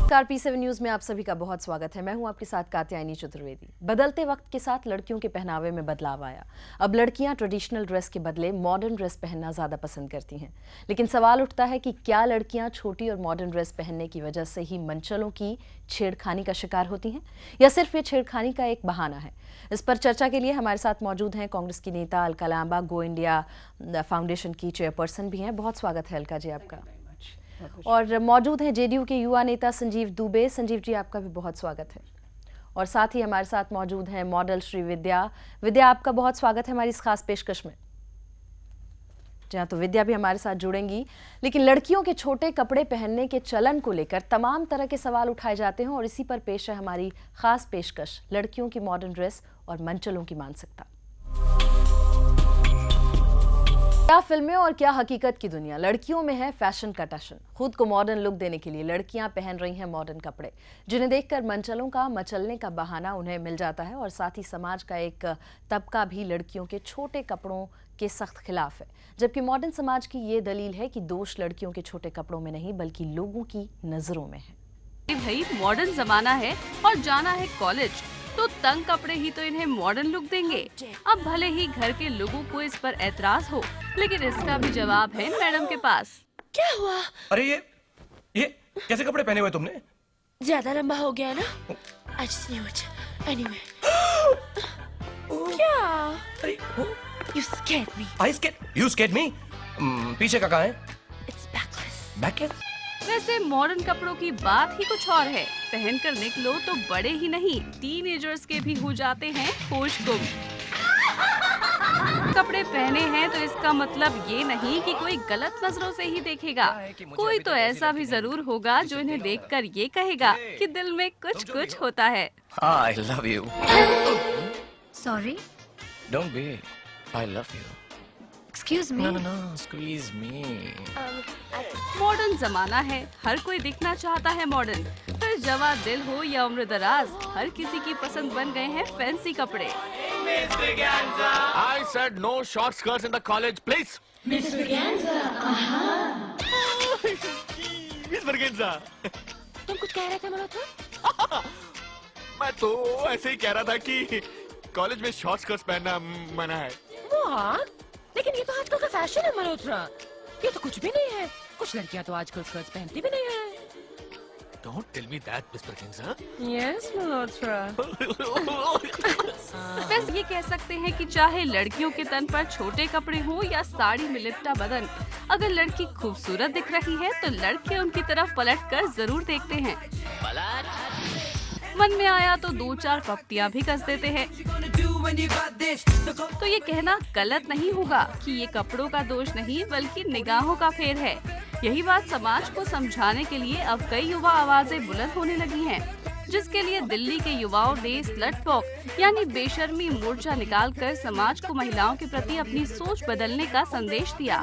नमस्कार, P7 news में आप सभी का बहुत स्वागत है। मैं हूं आपके साथ कात्यायनी चतुर्वेदी। बदलते वक्त के साथ लड़कियों के पहनावे में बदलाव आया। अब लड़कियां ट्रेडिशनल ड्रेस के बदले मॉडर्न ड्रेस पहनना ज्यादा पसंद करती हैं। लेकिन सवाल उठता है कि क्या लड़कियां छोटी और मॉडर्न ड्रेस पहनने की वजह से ही मनचलों की छेड़खानी का शिकार होती हैं, या सिर्फ ये छेड़खानी का एक बहाना है? इस पर चर्चा के लिए हमारे साथ मौजूद हैं कांग्रेस की नेता Alka Lamba, go India foundation की चेयरपर्सन भी हैं। बहुत स्वागत है अलका जी आपका। और मौजूद हैं जेडीयू के युवा नेता संजीव दुबे। संजीव जी, आपका भी बहुत स्वागत है। और साथ ही हमारे साथ मौजूद हैं मॉडल श्री विद्या। विद्या, आपका बहुत स्वागत है हमारी इस खास पेशकश में। जहाँ तो विद्या भी हमारे साथ जुड़ेंगी। लेकिन लड़कियों के छोटे कपड़े पहनने के चलन को लेकर तमाम तरह के सवाल उठाए जाते हैं और इसी पर पेश है हमारी खास पेशकश, लड़कियों की मॉडर्न ड्रेस और मनचलों की मानसिकता। क्या फिल्में और क्या हकीकत की दुनिया। लड़कियों में है फैशन का टशन। खुद को मॉडर्न लुक देने के लिए लड़कियां पहन रही हैं मॉडर्न कपड़े, जिन्हें देखकर मनचलों का मचलने का बहाना उन्हें मिल जाता है। और साथ ही समाज का एक तबका भी लड़कियों के छोटे कपड़ों के सख्त खिलाफ है, जबकि मॉडर्न समाज की ये दलील है कि दोष लड़कियों के छोटे कपड़ों में नहीं बल्कि लोगों की नजरों में है। भाई मॉडर्न जमाना है और जाना है कॉलेज, तो तंग कपड़े ही तो इन्हें मॉडर्न लुक देंगे। अब भले ही घर के लोगों को इस पर ऐतराज हो, लेकिन इसका भी जवाब है मैडम के पास। क्या हुआ? अरे ये कैसे कपड़े पहने हुए तुमने? ज्यादा लंबा हो गया ना? I just knew it. Anyway. क्या? You scared me. You scared me? पीछे का कहाँ है? It's backless. Backless? वैसे मॉडर्न कपड़ों की बात ही कुछ और है। पहनकर निकलो तो बड़े ही नहीं, टीनेजर्स के भी हो जाते हैं होश गुम। कपड़े पहने हैं तो इसका मतलब ये नहीं कि कोई गलत नजरों से ही देखेगा। कोई तो ऐसा भी जरूर होगा जो इन्हें देखकर ये कहेगा कि दिल में कुछ कुछ होता है। I love you. Sorry? Don't be. I love you. Excuse me? No, squeeze me. Modern जमाना है, हर कोई दिखना चाहता है मॉडर्न। फिर जवा दिल हो या उम्र दराज, हर किसी की पसंद बन गए हैं फैंसी कपड़े। I said no short skirts in the college, please. Miss Braganza, Miss Braganza. तुम कुछ कह रहे थे मल्होत्रा? मैं तो ऐसे ही कह रहा था कि कॉलेज में शॉर्ट स्कर्ट्स पहनना मना है। What? लेकिन ये तो आजकल का फैशन है मल्होत्रा। ये तो कुछ भी नहीं है। कुछ लड़कियां तो आजकल स्कर्ट्स पहनती भी नहीं है। Don't tell me that, Miss Braganza. Yes, Malhotra. बस ये कह सकते हैं कि चाहे लड़कियों के तन पर छोटे कपड़े हों या साड़ी में लिपटा बदन, अगर लड़की खूबसूरत दिख रही है तो लड़के उनकी तरफ पलटकर जरूर देखते हैं। मन में आया तो दो चार पप्तियां भी कस देते हैं। तो ये कहना गलत नहीं होगा कि ये कपड़ों का दोष नहीं बल्कि निगाहों का फेर है। यही बात समाज को समझाने के लिए अब कई युवा आवाजें बुलंद होने लगी हैं, जिसके लिए दिल्ली के युवाओं ने स्लट वॉक यानी बेशर्मी मोर्चा निकालकर समाज को महिलाओं के प्रति अपनी सोच बदलने का संदेश दिया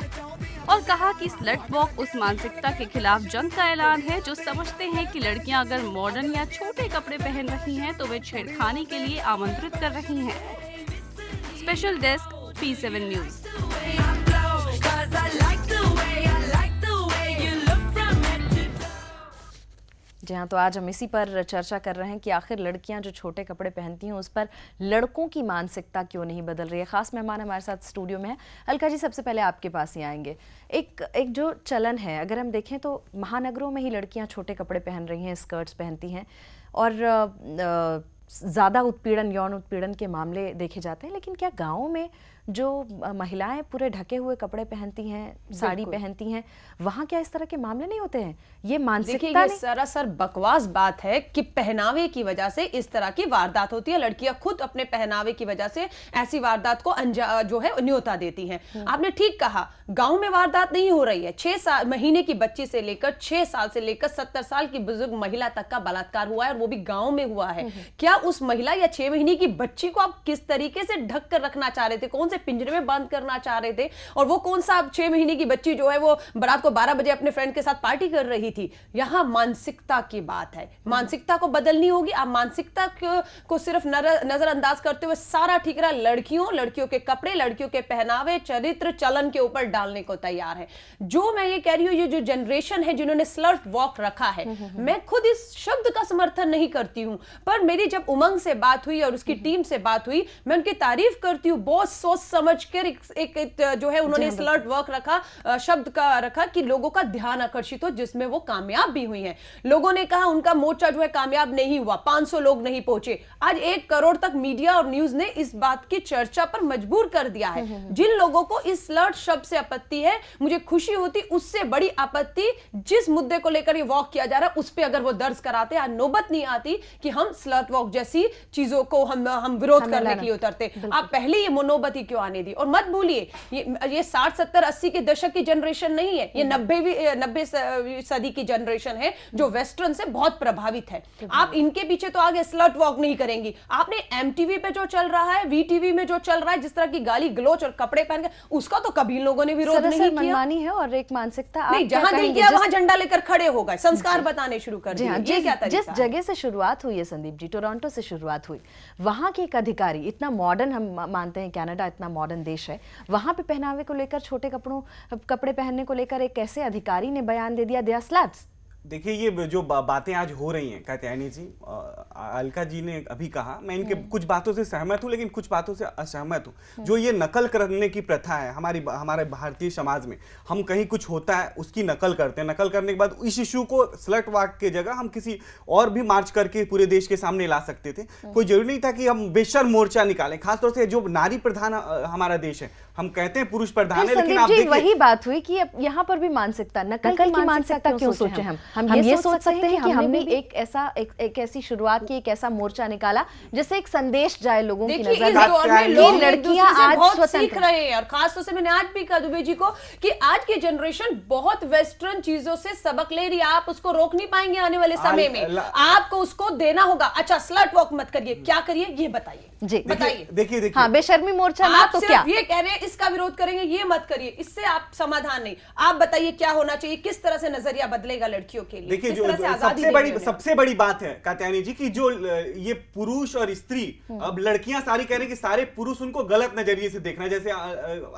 और कहा कि स्लट वॉक उस मानसिकता के खिलाफ जंग का ऐलान है जो समझते हैं कि लड़कियां अगर मॉडर्न या छोटे कपड़े पहन रही हैं तो वे छेड़खानी के लिए आमंत्रित कर रही हैं। Special desk P7 news. जहाँ तो आज हम इसी पर चर्चा कर रहे हैं कि आखिर लड़कियां जो छोटे कपड़े पहनती हैं उस पर लड़कों की मानसिकता क्यों नहीं बदल रही है। खास मेहमान हमारे साथ स्टूडियो में है। अलका जी, सबसे पहले आपके पास ही आएंगे। एक जो चलन है, अगर हम देखें तो महानगरों में ही लड़कियां छोटे कपड़े पहन रही हैं, स्कर्ट्स पहनती हैं और ज़्यादा उत्पीड़न, यौन उत्पीड़न के मामले देखे जाते हैं। लेकिन क्या गाँव में जो महिलाएं पूरे ढके हुए कपड़े पहनती हैं, साड़ी पहनती हैं, वहाँ क्या इस तरह के मामले नहीं होते हैं? ये मानसिकता ये सरासर बकवास बात है कि पहनावे की वजह से इस तरह की वारदात होती है। लड़कियां खुद अपने पहनावे की वजह से ऐसी वारदात को जो है न्योता देती हैं। आपने ठीक कहा, गांव में वारदात नहीं हो रही है। 6 महीने की बच्ची से लेकर 6 साल से लेकर 70 साल की बुजुर्ग महिला तक का बलात्कार हुआ है और वो भी गांव में हुआ है। क्या उस महिला या 6 महीने की बच्ची को आप किस तरीके से ढक कर रखना चाह रहे थे? कौन से से पिंजरे में बंद करना चाह रहे थे, और वो कौन सा 6 महीने की बच्ची जो है वो रात को 12 बजे अपने फ्रेंड के साथ पार्टी कर रही थी। यहाँ मानसिकता की बात है, मानसिकता को बदलनी होगी। आप मानसिकता को सिर्फ नजरअंदाज करते हुए सारा ठीकरा लड़कियों के कपड़े, लड़कियों के पहनावे, चरित्र, चलन के ऊपर डालने को तैयार है। जो मैं ये कह रही हूँ, ये जो जनरेशन है जिन्होंने स्लर्ट वॉक रखा है, मैं खुद इस शब्द का समर्थन नहीं करती हूं, पर मेरी जब उमंग से बात हुई और उसकी टीम से बात हुई, मैं उनकी तारीफ करती हूं। बहुत सोच समझ कर एक जो है उन्होंने स्लर्ट वर्क रखा, शब्द का रखा कि लोगों का ध्यान आकर्षित हो, जिसमें वो कामयाब भी हुई हैं। लोगों ने कहा उनका मोर्चा जो है कामयाब नहीं हुआ, 500 लोग नहीं पहुंचे। आज 1 करोड़ तक मीडिया और न्यूज ने इस बात की चर्चा पर मजबूर कर दिया है। जिन लोगों को इस स्लर्ट शब्द से आपत्ति है, मुझे खुशी होती, उससे बड़ी आपत्ति जिस मुद्दे को लेकर ये वॉक किया जा रहा है उस पे अगर वो दर्ज कराते, आज नौबत नहीं आती कि हम स्लर्ट वॉक जैसी चीजों को हम विरोध करने के लिए उतरते। आप पहले ये नौबत ही क्यों आने दी? और मत भूलिए ये 60, 70, 80 के दशक की जनरेशन नहीं है, ये 90 सदी की जनरेशन है जो वेस्टर्न से बहुत प्रभावित है। आप इनके पीछे तो आगे स्लर्ट वॉक नहीं करेंगी। आपने एमटीवी पे जो चल रहा है, वीटीवी में जो चल रहा है, जिस तरह की गाली गलोच और कपड़े पहन के, उसका तो कभी लोगों ने विरोध नहीं किया। मनमानी है और एक मानसिकता, नहीं, जहां दिल किया वहां झंडा लेकर खड़े हो गए, संस्कार बताने शुरू कर दिए। ये क्या तरीका जिस जगह से शुरुआत हुई है संदीप जी, टोरंटो से शुरुआत हुई, वहां के एक अधिकारी, इतना मॉडर्न हम मानते हैं कनाडा इतना मॉडर्न देश है, वहां पे पहनावे को लेकर, छोटे कपड़े पहनने को लेकर एक ऐसे अधिकारी ने बयान दे दिया, दे आर स्लट्स। देखिए, ये जो बातें आज हो रही हैं कात्यायनी जी, अलका जी ने अभी कहा, मैं इनके कुछ बातों से सहमत हूं लेकिन कुछ बातों से असहमत हूं। जो ये नकल करने की प्रथा है हमारे भारतीय समाज में, हम कहीं कुछ होता है उसकी नकल करते हैं, नकल करने के बाद इस इशू को स्लट वॉक के जगह हम किसी और भी मार्च करके पूरे देश के सामने ला सकते थे। कोई जरूरी नहीं था कि हम बेशर्म मोर्चा निकालें, खासतौर से जो नारी प्रधान हमारा देश है। हम कहते हैं पुरुष प्रधान है, लेकिन आप देखिए वही बात हुई कि यहाँ पर भी मानसिकता, नकल की मानसिकता क्यों सोचे हम ये सोच सकते हैं कि हमने एक ऐसी शुरुआत की, एक ऐसा मोर्चा निकाला जिससे एक संदेश जाए लोगों की नजर में, लड़कियां आज बहुत सीख रहे हैं। और खासतौर से मैंने आज भी कहा दुबे जी को कि आज की जनरेशन बहुत वेस्टर्न चीजों से सबक ले रही है। आप उसको रोक नहीं पाएंगे आने वाले समय में, आपको उसको देना होगा। अच्छा, स्लट वॉक मत करिए, क्या करिए ये बताइए जी, बताइए। देखिए हाँ, बेशर्मी मोर्चा ना, तो क्या ये कह रहे हैं इसका विरोध करेंगे, ये मत करिए, इससे आप समाधान नहीं। आप बताइए क्या होना चाहिए, किस तरह से नजरिया बदलेगा लड़कियों के लिए? देखिए, जो सबसे बड़ी बात है कात्यायनी जी की, जो ये पुरुष और स्त्री, अब लड़कियां सारी कह रही कि सारे पुरुष उनको गलत नजरिए से देखना है, जैसे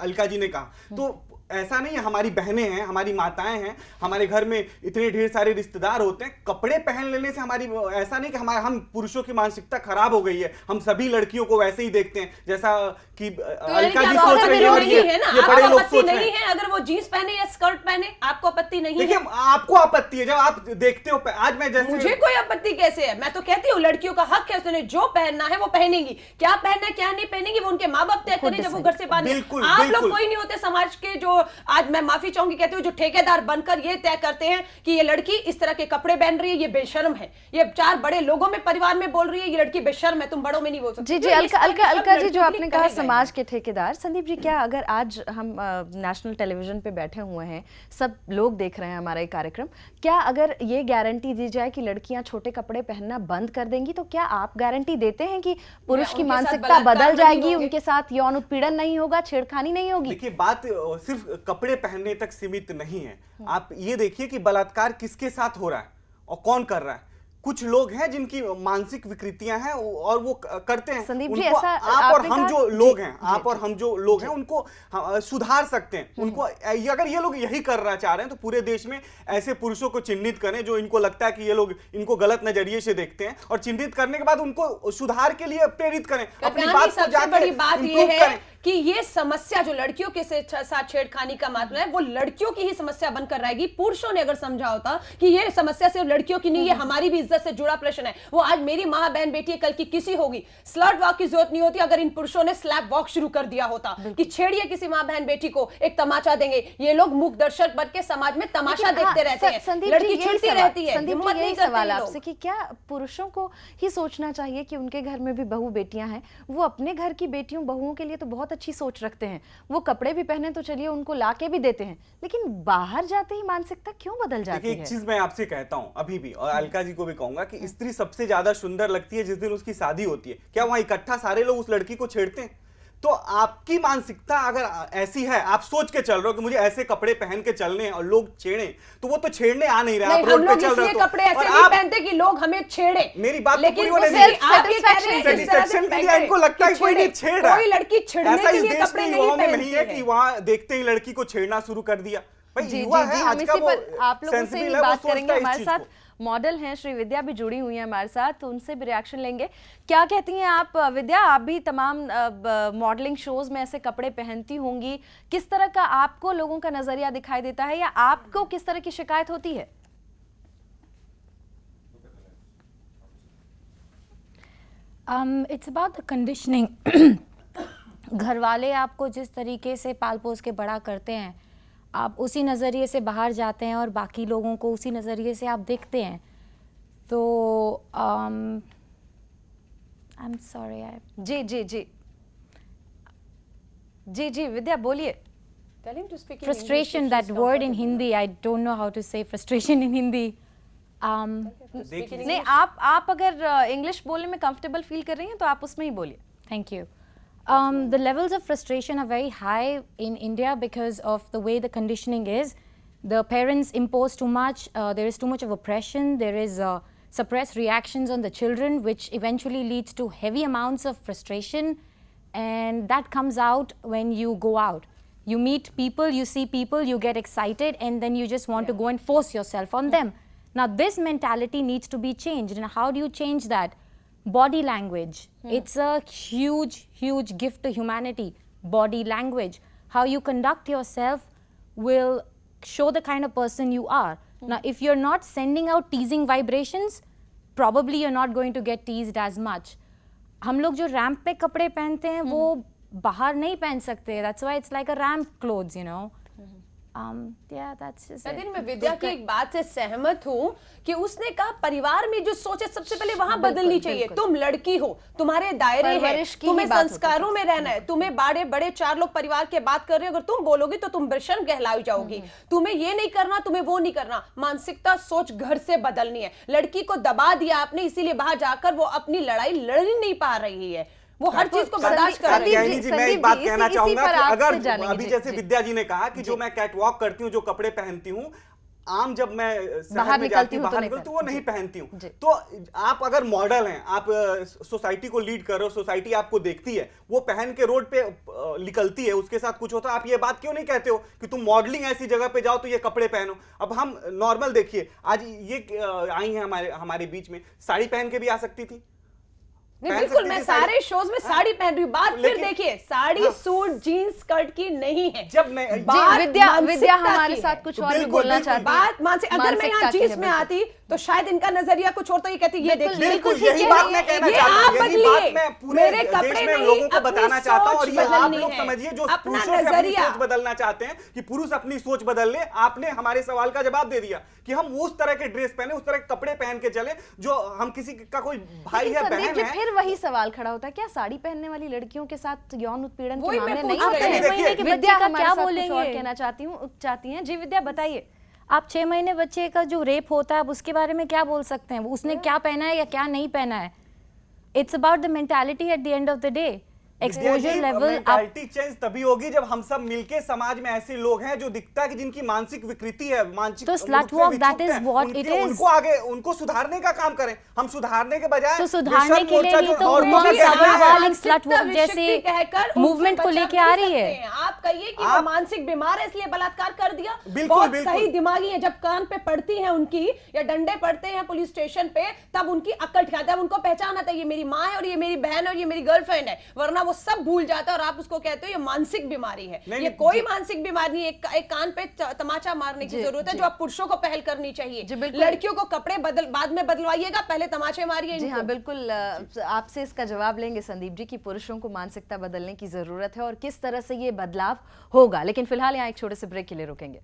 अलका जी ने कहा। तो ऐसा नहीं है, हमारी बहनें हैं, हमारी माताएं हैं, हमारे घर में इतने ढेर सारे रिश्तेदार होते हैं। कपड़े पहन लेने से हमारी, ऐसा नहीं कि हम पुरुषों की मानसिकता खराब हो गई है, हम सभी लड़कियों को वैसे ही देखते हैं जैसा कि अलका जी सोच रही है और ये बड़े लोग सोच रहे हैं। अगर वो जींस पहने या स्कर्ट पहने, आपको आपत्ति नहीं है? देखिए, आपको आपत्ति है जब आप देखते हो। आज मैं जैसे, मुझे कोई आपत्ति कैसे है? मैं तो कहती हूँ लड़कियों का हक है, उसने जो पहनना है वो पहनेंगी। क्या पहनना है क्या नहीं पहनेंगी वो उनके माँ बाप तय करें जब वो घर से बाहर। आप लोग कोई नहीं होते समाज के जो, आज मैं माफी चाहूंगी कहते हुए, जो ठेकेदार बनकर ये तय करते हैं कि ये लड़की इस तरह के कपड़े पहन रही है, ये बेशर्म है। ये 4 बड़े लोगों में, परिवार में बोल रही है ये लड़की बेशर्म है, तुम बड़ों में नहीं बोल सकते। जी, अलका जी, जो आपने कहा समाज के ठेकेदार, संदीप जी, क्या अगर आज हम नेशनल टेलीविजन पे बैठे हुए हैं, सब लोग देख रहे हैं हमारा ये कार्यक्रम, क्या अगर ये गारंटी दी जाए कि लड़कियां छोटे कपड़े पहनना बंद कर देंगी, तो क्या आप गारंटी देते हैं कि पुरुष की मानसिकता बदल जाएगी, उनके साथ यौन उत्पीड़न नहीं होगा, छेड़खानी नहीं होगी? देखिए, बात सिर्फ कपड़े पहनने तक सीमित नहीं है। आप ये देखिए कि बलात्कार किसके साथ हो रहा है और कौन कर रहा है। कुछ लोग हैं जिनकी मानसिक विकृतियां हैं और वो करते हैं। संदीप जी, उनको ऐसा आप और हम जो लोग हैं, आप और हम जो लोग हैं, उनको सुधार सकते हैं। उनको अगर ये लोग यही करना चाह रहे हैं तो पूरे देश में ऐसे पुरुषों को चिन्हित करें जो इनको लगता है कि ये लोग इनको गलत नजरिए से देखते हैं, और चिन्हित करने के बाद उनको सुधार के लिए प्रेरित करें। अपनी बात को सबसे बड़ी बात ये है कि ये समस्या जो लड़कियों के साथ छेड़खानी का मामला है, वो लड़कियों की ही समस्या बनकर रहेगी। पुरुषों ने अगर समझा होता कि ये समस्या सिर्फ लड़कियों की नहीं है, हमारी भी इज्जत से जुड़ा प्रश्न है, वो आज मेरी मां बहन बेटी है, कल की किसी होगी। स्लट वॉक की जरूरत नहीं होती अगर इन पुरुषों ने स्लैप वॉक शुरू कर दिया होता कि छेड़िए किसी मां बहन बेटी को, एक तमाचा देंगे। ये लोग मूक दर्शक बन के समाज में तमाशा देखते रहते हैं, लड़की छिड़ती रहती है। संदीप जी, यही सवाल आपसे कि क्या पुरुषों को ही सोचना चाहिए कि उनके घर में भी बहू बेटियां हैं, वो अपने घर की बेटियों बहुओं के लिए तो बहुत अच्छी सोच रखते हैं, वो कपड़े भी पहने तो चलिए उनको लाके भी देते हैं, लेकिन बाहर जाते ही मानसिकता क्यों बदल जाती है? एक चीज मैं आपसे कहता हूं अभी भी, और अलका जी को भी कहूंगा कि स्त्री सबसे ज्यादा सुंदर लगती है जिस दिन उसकी शादी होती है। क्या वहां इकट्ठा सारे लोग उस लड़की को छेड़ते हैं? तो आपकी मानसिकता अगर ऐसी है, आप सोच के चल रहे हो कि मुझे ऐसे कपड़े पहन के चलने हैं और लोग छेड़े, तो वो तो छेड़ने आ नहीं रहे, नहीं, आप हम रोड पे लोग चल रहे इसलिए हो कपड़े तो। ऐसे और नहीं आप पहनते कि लोग हमें छेड़े। मेरी बात तो लेकिन पूरी होने वो दीजिए। सिर्फ आप ये कह रहे हैं कि इस तरह से सेटिस्फेक्शन के लिए पहने इनको लगता है कि कोई नहीं छेड़ रहा है। कोई लड़की छेड़ने ऐसा के इस लिए देश कपड़े के नहीं युवाओं में पहनती नहीं है कि वहां देखते ही लड़की को छेड़ना शुरू कर दिया। भाई जी युवा जी है जी, आज हम का, इसी वो पर आप लोगों से sensible ही है, वो बात सोचता करेंगे। है इस हमारे चीज साथ को। मॉडल हैं श्री विद्या भी जुड़ी हुई हैं हमारे साथ, तो उनसे भी रिएक्शन लेंगे। क्या कहती हैं आप विद्या, आप भी तमाम मॉडलिंग शोज में ऐसे कपड़े पहनती होंगी, किस तरह का आपको लोगों का नजरिया दिखाई देता है या आपको किस तरह की शिकायत होती है? It's about the conditioning. घर वाले आपको जिस तरीके से पाल पोस के बड़ा करते हैं, आप उसी नज़रिए से बाहर जाते हैं और बाकी लोगों को उसी नज़रिए से आप देखते हैं। तो आई एम सॉरी। जी जी जी जी जी विद्या बोलिए। Tell him to speak in Frustration, English if that she's word in comfortable. Hindi, I don't know how to say frustration in Hindi. नहीं, आप अगर इंग्लिश बोलने में कंफर्टेबल फील कर रही हैं तो आप उसमें ही बोलिए। Thank you. The levels of frustration are very high in India because of the way the conditioning is. The parents impose too much, there is too much of oppression, there is suppressed reactions on the children, which eventually leads to heavy amounts of frustration, and that comes out when you go out. You meet people, you see people, you get excited, and then you just want to go and force yourself on them. Now, this mentality needs to be changed. And how do you change that? Body language. It's a huge, huge gift to humanity. Body language. How you conduct yourself will show the kind of person you are. Now, if you're not sending out teasing vibrations, probably you're not going to get teased as much. हम लोग जो ramp पे कपड़े पहनते हैं वो बाहर नहीं पहन सकते. That's why it's like a ramp clothes, you know. Yeah, that's just it. लेकिन मैं विद्या की एक बात से सहमत हूँ कि उसने कहा परिवार में जो सोच है सबसे पहले वहां बदलनी चाहिए. तुम लड़की हो, तुम्हारे दायरे हैं, परवरिश की ही तुम्हें बात होती है संस्कारों में रहना है, तुम्हें बड़े बड़े 4 लोग परिवार के बात कर रहे हो, अगर तुम बोलोगी तो तुम बेशर्म कहलाई जाओगी. तुम्हें ये नहीं करना, तुम्हें वो नहीं करना. मानसिकता सोच घर से बदलनी है. लड़की को दबा दिया आपने, इसीलिए बाहर जाकर वो अपनी लड़ाई लड़ ही नहीं पा रही है. वो हर चीज को बर्दाश्त कर रही है. कात्यायनी जी, मैं एक संदीप बात जी, कहना इसी चाहूंगा पर कि आपसे अगर जानेंगे। अभी जी, जैसे जी। विद्या जी ने कहा कि जो मैं कैट वॉक करती हूँ, जो कपड़े पहनती हूँ, आम जब मैं बाहर शहर में निकलती जाती हूँ, हूँ तो बाहर नहीं निकलती हूँ, वो पहनती। नहीं पहनती हूँ. जी। तो आप अगर मॉडल हैं, आप सोसाइटी को लीड कर रहे हो, सोसाइटी आपको देखती है, वो पहन के रोड पे निकलती है, उसके साथ कुछ होता है, आप ये बात क्यों नहीं कहते हो कि तुम मॉडलिंग ऐसी जगह पे जाओ तो ये कपड़े पहनो. अब हम नॉर्मल देखिए, आज ये आई हैं हमारे बीच में, साड़ी पहन के भी आ सकती थी. नहीं, पहन बिल्कुल सकती मैं थी साड़ी. सारे शोज में साड़ी पहन रही हूँ. बात फिर लेकिन- देखिए, साड़ी हाँ. सूट जीन्स स्कर्ट की नहीं है. जब मैं बात विद्या मानसिकता हमारे की साथ है. कुछ तो और भी बिल्कुल, बोलना बिल्कुल। चाहती हैं। बात मानसिक, अगर मैं मानसिकता यहाँ की जीन्स है, में बिल्कुल। आती तो शायद इनका नजरिया कुछ और, तो ये कहती ये बिल्कुल, देखिए. बिल्कुल ठीक यही है, बात ये- मैं कहना ये चाहता हूँ, आप यही बदलिए. बात मैं पूरे मेरे देश कपड़े में नहीं, लोगों को अपनी बताना चाहता हूँ. और सोच ये आप बदलनी लोग है. समझिए, जो अपना पुरुषों से अपनी नजरिया. सोच बदलना चाहते हैं कि पुरुष अपनी सोच बदल ले. आपने हमारे सवाल का जवाब दे दिया कि हम उस तरह के ड्रेस पहने, उस तरह के कपड़े पहन के चले जो हम किसी का कोई भाई लेकिन या संदीप बहन जी, है. फिर वही सवाल खड़ा होता है, क्या साड़ी पहनने वाली लड़कियों के साथ यौन उत्पीड़न के वही मैं मामले पूछ नहीं रही होते हूँ। हैं? देखिए, महीने के विद्या बच्चे का हमारे क्या साथ कुछ और बोलेंगे? कहना चाहती हैं। जी विद्या बताइए। आप 6 महीने बच्चे का जो रेप होता है, आप उसके बारे में क्या बोल सकते हैं? उसने क्या पहना है या क्या नहीं पहना है? It's about the mentality at the end of the day. Exposure level आप मेंटालिटी चेंज तभी होगी जब हम सब मिलके समाज में ऐसे लोग हैं जो दिखता है कि जिनकी मानसिक विकृति है, मानसिक तो रूप slut से walk, विक्षुब्ध that is हैं, what उनके- it is. उनको आगे उनको सुधारने का काम करें. हम सुधारने के बजाय तो सुधारने विषम के लिए मोर्चा ही जो तो और वो जो भी कहना है- सवाल एक मानसिकता slut walk विकृति जैसे कहकर उनसे मूवमेंट को बचा लेके नहीं आ रही है. सकते हैं. आप कहिए कि वो आप- मानसिक बीमार है इसलिए बलात्कार कर दिया. बिल्कुल, बहुत बिल्कुल. सही दिमागी है. जब कान पे पड़ती है उनकी या डंडे पड़ते हैं पुलिस स्टेशन पे, तब उनकी अक्ल ठिकाता है. उनको पहचान आता है ये मेरी माँ है और ये मेरी बहन है और ये मेरी गर्लफ्रेंड है. वरना वो सब भूल जाता है और आप उसको कहते हो ये मानसिक बीमारी है. नहीं, ये नहीं, कोई जी। मानसिक बीमारी नहीं है. एक कान पे तमाचा मारने की जी, जरूरत है, जी। जो आप पुरुषों को पहल करनी चाहिए. जी, बिल्कुल। लड़कियों को कपड़े बाद में बदलवाइएगा, पहले तमाचे मारिए जी इनको. हाँ, बिल्कुल आपसे इसका जवाब लेंगे संदीप जी कि पुरुषों को मानसिकता बदलने की जरूरत है और किस तरह से ये बदलाव होगा। लेकिन फिलहाल यहाँ एक छोटे से ब्रेक के लिए रुकेंगे।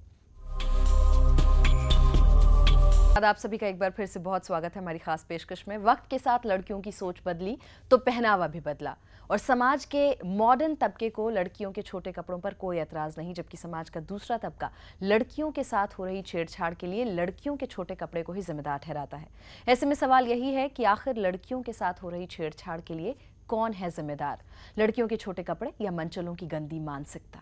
आप सभी का एक बार फिर से बहुत स्वागत है हमारी खास पेशकश में। वक्त के साथ लड़कियों की सोच बदली तो पहनावा भी बदला और समाज के मॉडर्न तबके को लड़कियों के छोटे कपड़ों पर कोई एतराज नहीं, जबकि समाज का दूसरा तबका लड़कियों के साथ हो रही छेड़छाड़ के लिए लड़कियों के छोटे कपड़े को ही जिम्मेदार ठहराता है। ऐसे में सवाल यही है कि आखिर लड़कियों के साथ हो रही छेड़छाड़ के लिए कौन है जिम्मेदार, लड़कियों के छोटे कपड़े या मंचलों की गंदी मानसिकता?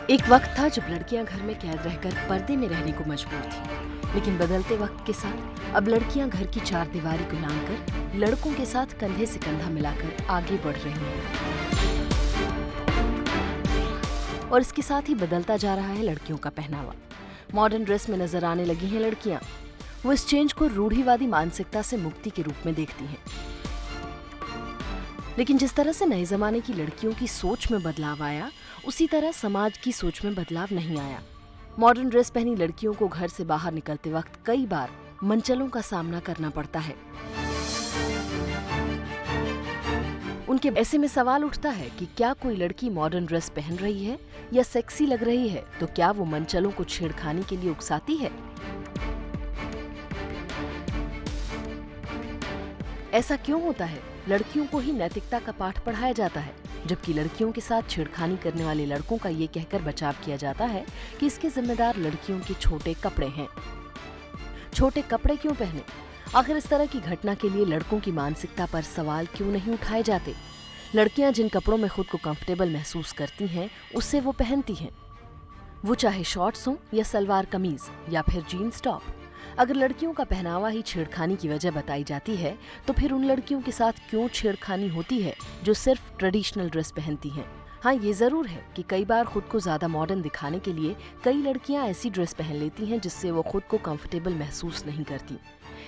एक वक्त था जब लड़कियां घर में कैद रहकर पर्दे में रहने को मजबूर थीं, लेकिन बदलते वक्त के साथ अब लड़कियां घर की चार दीवारी को लांघकर लड़कों के साथ कंधे से कंधा मिलाकर आगे बढ़ रही हैं। और इसके साथ ही बदलता जा रहा है लड़कियों का पहनावा। मॉडर्न ड्रेस में नजर आने लगी हैं लड़कियां। वो इस चेंज को रूढ़िवादी मानसिकता से मुक्ति के रूप में देखती हैं। लेकिन जिस तरह से नए जमाने की लड़कियों की सोच में बदलाव आया, उसी तरह समाज की सोच में बदलाव नहीं आया। मॉडर्न ड्रेस पहनी लड़कियों को घर से बाहर निकलते वक्त कई बार मंचलों का सामना करना पड़ता है। उनके ऐसे में सवाल उठता है कि क्या कोई लड़की मॉडर्न ड्रेस पहन रही है या सेक्सी लग रही है तो क्या वो मंचलों को छेड़खानी के लिए उकसाती है? ऐसा क्यों होता है? लड़कियों को ही नैतिकता का पाठ पढ़ाया जाता है, जबकि लड़कियों के साथ छेड़खानी करने वाले लड़कों का ये कहकर बचाव किया जाता है कि इसके जिम्मेदार लड़कियों के छोटे कपड़े हैं। छोटे कपड़े क्यों पहने? आखिर इस तरह की घटना के लिए लड़कों की मानसिकता पर सवाल क्यों नहीं उठाए जाते? लड़कियां जिन कपड़ों में खुद को कंफर्टेबल महसूस करती हैं, उससे वो पहनती हैं, वो चाहे शॉर्ट्स हों या सलवार कमीज या फिर जीन्स टॉप। अगर लड़कियों का पहनावा ही छेड़खानी की वजह बताई जाती है, तो फिर उन लड़कियों के साथ क्यों छेड़खानी होती है जो सिर्फ ट्रेडिशनल ड्रेस पहनती हैं? हाँ, ये जरूर है कि कई बार खुद को ज्यादा मॉडर्न दिखाने के लिए कई लड़कियां ऐसी ड्रेस पहन लेती हैं जिससे वो खुद को कंफर्टेबल महसूस नहीं करती।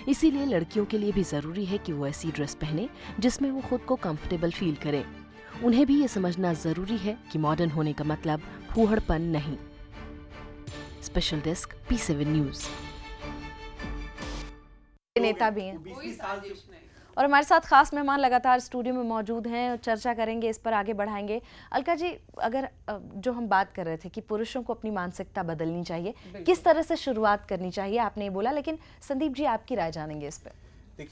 इसीलिए लड़कियों के लिए भी जरूरी है कि वो ऐसी ड्रेस पहने जिसमें वो खुद को कंफर्टेबल फील करें। उन्हें भी ये समझना जरूरी है कि मॉडर्न होने का मतलब फूहड़पन नहीं। Special desk P7 news. नेता भी हैं और हमारे साथ खास मेहमान लगातार स्टूडियो में मौजूद हैं, चर्चा करेंगे, इस पर आगे बढ़ाएंगे। अलका जी, अगर जो हम बात कर रहे थे कि पुरुषों को अपनी मानसिकता बदलनी चाहिए, किस तरह से शुरुआत करनी चाहिए, आपने ये बोला, लेकिन संदीप जी आपकी राय जानेंगे इस पर।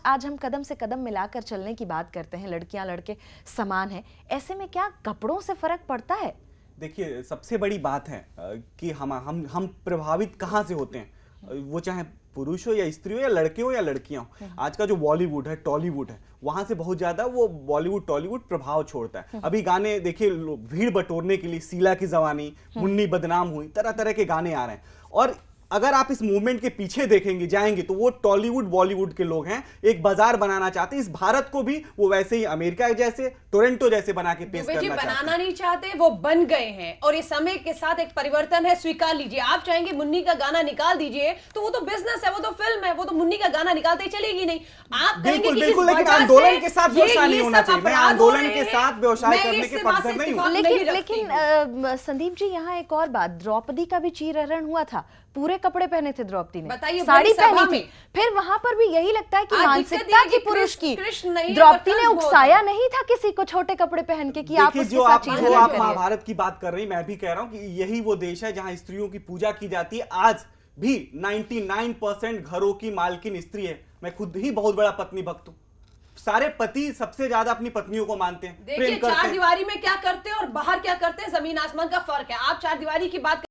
आज हम कदम से कदम मिलाकर चलने की बात करते हैं, लड़कियां लड़के समान हैं, ऐसे में क्या कपड़ों से फर्क पड़ता है? देखिए, सबसे बड़ी बात है कि हम प्रभावित कहाँ से होते हैं, वो चाहे पुरुष हो या स्त्री हो या लड़के हो या लड़कियां हो। आज का जो बॉलीवुड है, टॉलीवुड है, वहां से बहुत ज्यादा वो बॉलीवुड टॉलीवुड प्रभाव छोड़ता है। अभी गाने देखिए, भीड़ बटोरने के लिए शीला की जवानी, मुन्नी बदनाम हुई, तरह तरह के गाने आ रहे हैं। और अगर आप इस मूवमेंट के पीछे देखेंगे जाएंगे तो वो टॉलीवुड बॉलीवुड के लोग हैं, एक बाजार बनाना चाहते हैं। इस भारत को भी वो वैसे ही अमेरिका जैसे, टोरंटो जैसे बना के पेश करना चाहते हैं। बनाना नहीं चाहते, वो बन गए हैं और ये समय के साथ एक परिवर्तन है, स्वीकार लीजिए। आप चाहेंगे मुन्नी का गाना निकाल दीजिए तो वो तो बिजनेस है, वो तो फिल्म है, वो तो मुन्नी का गाना निकालते ही चलेगी नहीं। आप बिल्कुल बिल्कुल, लेकिन आंदोलन के साथ व्यवसाय नहीं होना चाहिए। मैं आंदोलन के साथ व्यवसाय करने के पक्षधर नहीं हूं। लेकिन संदीप जी, यहाँ एक और बात, द्रौपदी का भी चीरहरण हुआ था, पूरे कपड़े पहने थे द्रौपदी ने, साड़ी पहनी थी, फिर वहां पर भी यही लगता है कि मानसिकता की पुरुष की, द्रौपदी ने उकसाया नहीं था किसी को छोटे कपड़े पहन के कि आप उसके साथ जो आप महाभारत की बात कर रही, मैं भी कह रहा हूं कि यही वो देश है जहां स्त्रियों की पूजा की जाती है। आज भी 99% घरों की मालकिन स्त्री है। मैं खुद ही बहुत बड़ा पत्नी भक्त हूं। सारे पति सबसे ज्यादा अपनी पत्नियों को मानते हैं, देखिए चार दीवारी में क्या करते हैं और बाहर क्या करते हैं, जमीन आसमान का फर्क है। आप चार दीवारी की बात